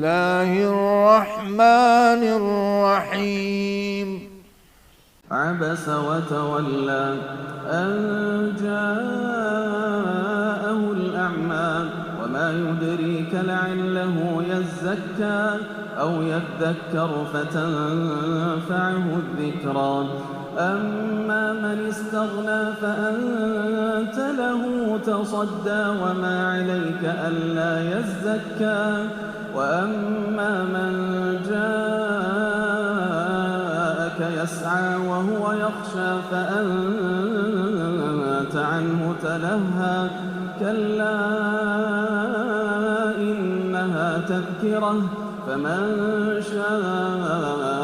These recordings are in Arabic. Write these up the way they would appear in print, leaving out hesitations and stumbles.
الله الرحمن الرحيم. عبس وتولى أن جاءه الأعمى وما يدريك لعله يزكى أو يذكر فتنفعه الذكرى. أما من استغنى فأنت له تصدى وما عليك ألا يزكى. وأما من جاءك يسعى وهو يخشى فأنت عنه تلهى. كلا إنها تذكرة فمن شاء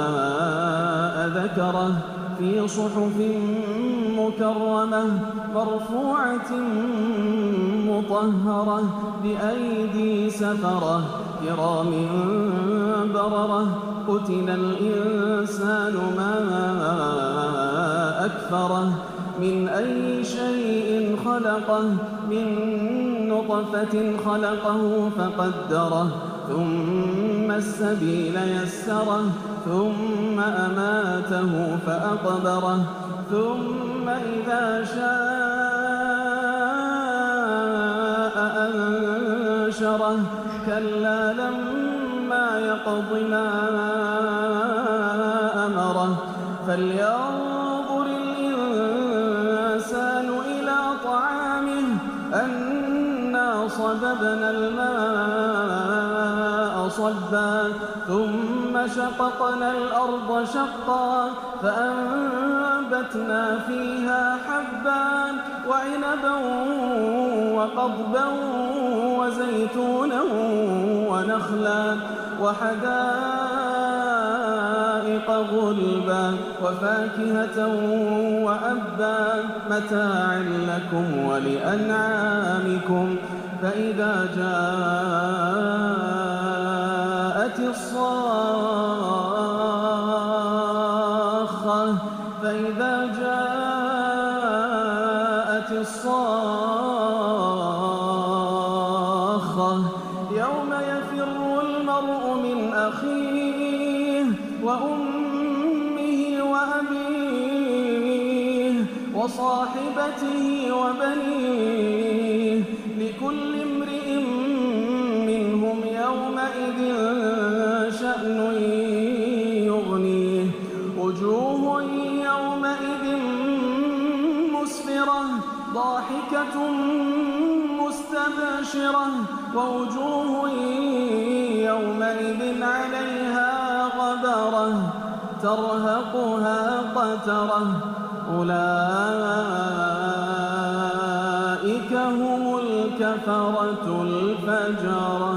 ذكره في صحف مكرمة مرفوعة مطهرة بأيدي سفرة كرام بررة. قتل الإنسان ما أكفره من أي شيء خلقه من نطفة خلقه فقدره ثم السبيل يسره ثم أماته فأقبره ثم إذا شاء أنشره. كلا لما يقض ما أمره. فلينظر الإنسان إلى طعامه أنا صببنا الماء صبا ثم شققنا الأرض شقا فأنبتنا فيها حبا وعنبا وقضبا وزيتونا ونخلا وحدائق غلبا وفاكهة وأبا متاعا لكم ولأنعامكم. فإذا جاءت الصاخة يوم يفر المرء من أخيه وأمه وأبيه وصاحبته وبنيه لكل امرئ منهم يومئذ شأن يغنيه. وجوه يومئذ مسفرة ضاحكة مستبشرة ووجوه يومئذ عليها غبرة ترهقها قترة. أولئك هم الكفرة الفجرة.